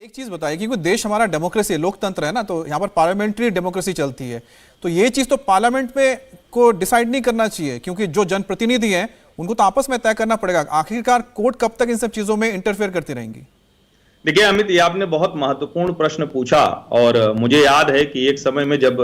एक चीज बताइए, क्योंकि देश हमारा डेमोक्रेसी लोकतंत्र है ना, तो यहाँ पर पार्लियामेंट्री डेमोक्रेसी चलती है, तो ये चीज तो पार्लियामेंट में को डिसाइड नहीं करना चाहिए, क्योंकि जो जनप्रतिनिधि हैं उनको तो आपस में तय करना पड़ेगा। आखिरकार कोर्ट कब तक इन सब चीजों में इंटरफेयर करती रहेंगी? देखिए अमित, ये आपने बहुत महत्वपूर्ण प्रश्न पूछा। और मुझे याद है कि एक समय में जब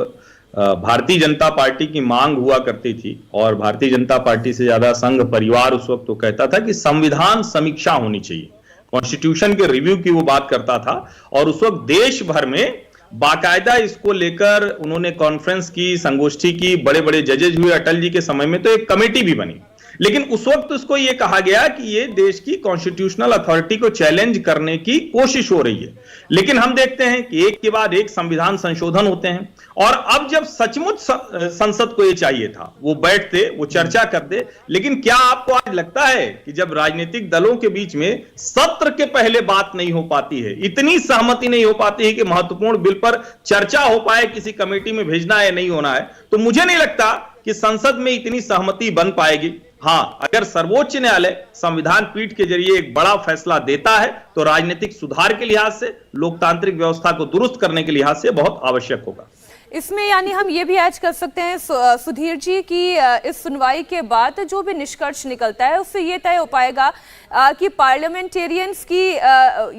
भारतीय जनता पार्टी की मांग हुआ करती थी, और भारतीय जनता पार्टी से ज्यादा संघ परिवार उस वक्त तो कहता था कि संविधान समीक्षा होनी चाहिए, कॉन्स्टिट्यूशन के रिव्यू की वो बात करता था। और उस वक्त देश भर में बाकायदा इसको लेकर उन्होंने कॉन्फ्रेंस की, संगोष्ठी की, बड़े बड़े जजेज हुए। अटल जी के समय में तो एक कमेटी भी बनी, लेकिन उस वक्त उसको यह कहा गया कि ये देश की कॉन्स्टिट्यूशनल अथॉरिटी को चैलेंज करने की कोशिश हो रही है। लेकिन हम देखते हैं कि एक के बाद एक संविधान संशोधन होते हैं, और अब जब सचमुच संसद को ये चाहिए था वो बैठते, वो चर्चा करते। लेकिन क्या आपको आज लगता है कि जब राजनीतिक दलों के बीच में सत्र के पहले बात नहीं हो पाती है, इतनी सहमति नहीं हो पाती है कि महत्वपूर्ण बिल पर चर्चा हो पाए, किसी कमेटी में भेजना है नहीं होना है, तो मुझे नहीं लगता कि संसद में इतनी सहमति बन पाएगी। हाँ, अगर सर्वोच्च न्यायालय संविधान पीठ के जरिए एक बड़ा फैसला देता है तो राजनीतिक सुधार के लिहाज से, लोकतांत्रिक व्यवस्था को दुरुस्त करने के लिहाज से बहुत आवश्यक होगा। इसमें यानी हम ये भी ऐड कर सकते हैं सुधीर जी कि इस सुनवाई के बाद जो भी निष्कर्ष निकलता है उससे ये तय हो पाएगा कि पार्लियामेंटेरियंस की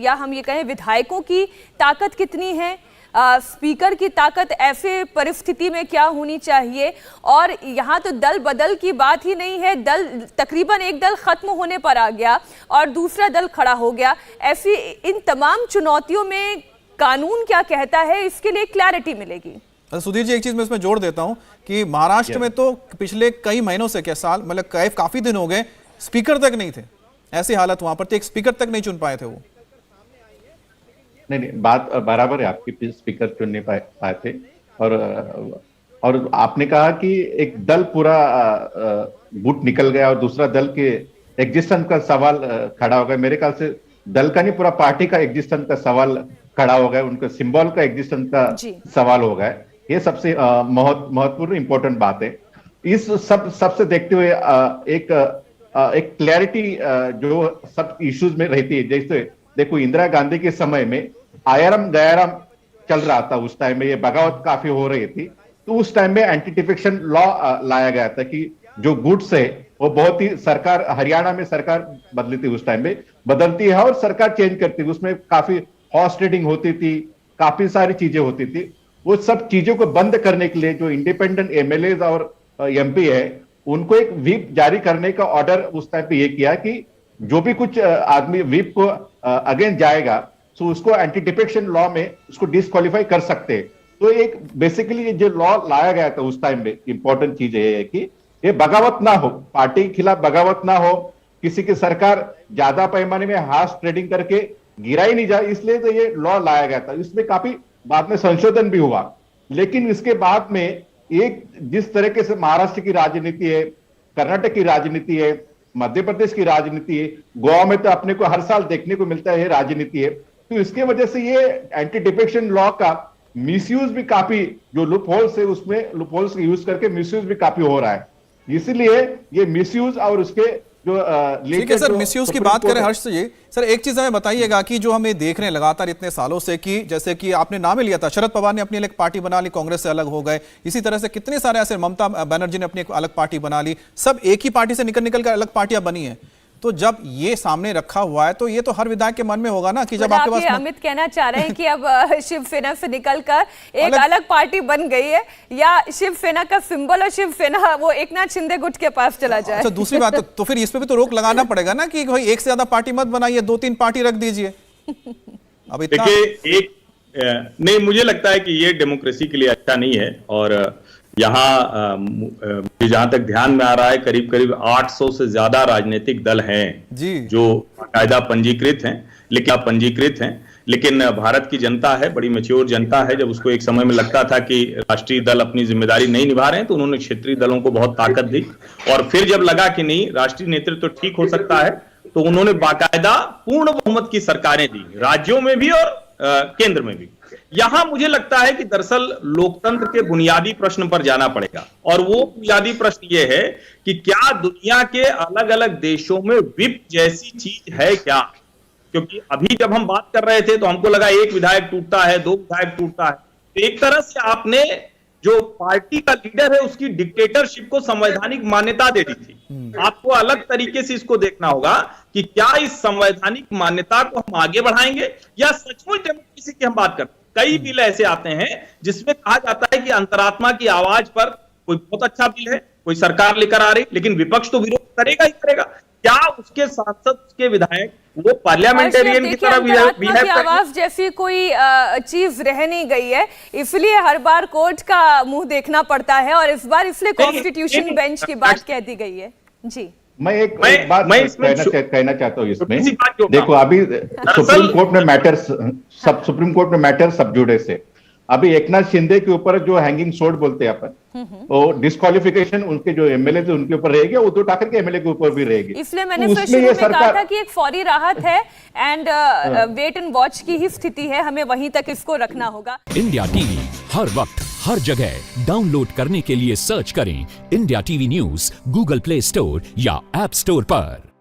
या हम ये कहें विधायकों की ताकत कितनी है, स्पीकर की ताकत ऐसे परिस्थिति में क्या होनी चाहिए। और यहाँ तो दल बदल की बात ही नहीं है, दल तकरीबन एक दल खत्म होने पर आ गया और दूसरा दल खड़ा हो गया। ऐसी इन तमाम चुनौतियों में कानून क्या कहता है, इसके लिए क्लैरिटी मिलेगी। सुधीर जी, एक चीज मैं इसमें जोड़ देता हूं कि महाराष्ट्र में तो पिछले कई महीनों से, क्या साल, मतलब काफी दिन हो गए, स्पीकर तक नहीं थे। ऐसी हालत वहां पर थी, एक स्पीकर तक नहीं चुन पाए थे वो। नहीं, बात बराबर है आपकी, स्पीकर चुन नहीं पाए थे। और आपने कहा कि एक दल पूरा गुट निकल गया और दूसरा दल के एग्जिस्टेंस का सवाल खड़ा हो गया। मेरे ख्याल से दल का नहीं, पूरा पार्टी का एग्जिस्टेंस का सवाल खड़ा हो गया, उनका सिंबल का एग्जिस्टेंस का सवाल हो गया। ये सबसे महत्वपूर्ण इंपॉर्टेंट बात है। इस सबसे देखते हुए एक क्लैरिटी जो सब इश्यूज में रहती है, जैसे देखो इंदिरा गांधी के समय में आयाराम गयाराम चल रहा था, उस टाइम में ये बगावत काफी हो रही थी, तो उस टाइम में एंटी डिफेक्शन लॉ लाया गया था कि जो गुड्स है वो बहुत ही, सरकार हरियाणा में सरकार बदली थी उस टाइम में, बदलती है और सरकार चेंज करती है, उसमें काफी हॉर्स ट्रेडिंग होती थी, काफी सारी चीजें होती थी। वो सब चीजों को बंद करने के लिए जो इंडिपेंडेंट एमएलए और एमपी है उनको एक व्हिप जारी करने का ऑर्डर उस टाइम पे ये किया कि जो भी कुछ आदमी व्हिप को अगेंस्ट जाएगा तो उसको एंटी डिफेक्शन लॉ में उसको डिस्क्वालीफाई कर सकते हैं। तो एक बेसिकली जो लॉ लाया गया था उस टाइम में, इंपॉर्टेंट चीज ये है कि ये बगावत ना हो, पार्टी के खिलाफ बगावत ना हो, किसी की सरकार ज्यादा पैमाने में हार्स ट्रेडिंग करके गिराई नहीं जाए, इसलिए तो ये लॉ लाया गया था। इसमें काफी बाद में संशोधन भी हुआ, लेकिन इसके बाद में एक जिस तरीके से महाराष्ट्र की राजनीति है, कर्नाटक की राजनीति है, मध्य प्रदेश की राजनीति है, गोवा में तो अपने को हर साल देखने को मिलता है राजनीति है, तो इसके वजह से ये एंटी डिफेक्शन लॉ का मिसयूज भी काफी, जो लूप होल्स है उसमें लूप होल्स का यूज करके मिसयूज भी काफी हो रहा है। इसलिए ये मिसयूज और उसके जो ठीक है सर, मिसयूज की बात करें हर्ष जी, सर एक चीज हमें बताइएगा कि जो हम ये देख रहे हैं लगातार इतने सालों से कि जैसे कि आपने नाम ही लिया था, शरद पवार ने अपनी अलग पार्टी बना ली, कांग्रेस से अलग हो गए, इसी तरह से कितने सारे ऐसे, ममता बनर्जी ने अपनी एक अलग पार्टी बना ली, सब एक ही पार्टी से निकल कर अलग पार्टियां बनी है। तो जब ये सामने रखा हुआ है तो ये तो हर विधायक के मन में होगा ना कि जब आपके पास, अमित कहना चाह रहे हैं कि अब शिवसेना से निकलकर एक अलग पार्टी बन गई है, या शिवसेना का सिंबल और शिवसेना वो एकनाथ शिंदे गुट के पास चला जाए। अच्छा, दूसरी बात तो फिर इस पे भी तो रोक लगाना पड़ेगा ना कि भाई एक से ज्यादा पार्टी मत बनाइए, 2-3 पार्टी रख दीजिए। अब इतना देखिए, नहीं, मुझे लगता है कि ये डेमोक्रेसी के लिए अच्छा नहीं है। और यहाँ जहां तक ध्यान में आ रहा है, करीब करीब 800 से ज्यादा राजनीतिक दल हैं जो बाकायदा पंजीकृत हैं। लेकिन भारत की जनता है, बड़ी मैच्योर जनता है। जब उसको एक समय में लगता था कि राष्ट्रीय दल अपनी जिम्मेदारी नहीं निभा रहे हैं तो उन्होंने क्षेत्रीय दलों को बहुत ताकत दी, और फिर जब लगा कि नहीं, राष्ट्रीय नेतृत्व तो ठीक हो सकता है, तो उन्होंने बाकायदा पूर्ण बहुमत की सरकारें दी, राज्यों में भी और केंद्र में भी। यहां मुझे लगता है कि दरअसल लोकतंत्र के बुनियादी प्रश्न पर जाना पड़ेगा, और वो बुनियादी प्रश्न ये है कि क्या दुनिया के अलग अलग देशों में व्हिप जैसी चीज है क्या? क्योंकि अभी जब हम बात कर रहे थे तो हमको लगा एक विधायक टूटता है, 2 विधायक टूटता है। तो एक तरह से आपने जो पार्टी का लीडर है उसकी डिक्टेटरशिप को संवैधानिक मान्यता दे दी थी। आपको अलग तरीके से इसको देखना होगा कि क्या इस संवैधानिक मान्यता को हम आगे बढ़ाएंगे या सचमुच डेमोक्रेसी की हम बात करते हैं। कई बिल ऐसे आते हैं जिसमें कहा जाता है कि अंतरात्मा की आवाज पर कोई बहुत अच्छा बिल है, कोई सरकार लेकर आ रही, लेकिन विपक्ष तो विरोध करेगा ही करेगा। क्या उसके सांसद, उसके विधायक वो पार्लियामेंटेरियन की तरह अंतरात्मा की आवाज जैसी कोई चीज रह नहीं गई है, इसलिए हर बार कोर्ट का मुंह देखना पड़ता है और इस बार इसलिए कॉन्स्टिट्यूशन बेंच की बात कह दी गई है। जी मैं एक बात कहना चाहता हूँ इसमें। देखो अभी सुप्रीम कोर्ट में मैटर सब जुडिस है। अभी एकनाथ शिंदे के ऊपर जो हैंगिंग सोर्ड बोलते हैं अपन, तो डिस्क्वालिफिकेशन उनके जो एमएलए थे उनके ऊपर रहेगी, उद्धव ठाकरे के एमएलए के ऊपर भी रहेगी। इसलिए मैंने फिर शुरू में कहा था कि एक फौरी राहत है एंड वेट एंड वॉच की ही स्थिति है, हमें वहीं तक इसको रखना होगा। इंडिया टीवी हर वक्त हर जगह डाउनलोड करने के लिए सर्च करें India TV news Google play store या ऐप स्टोर पर।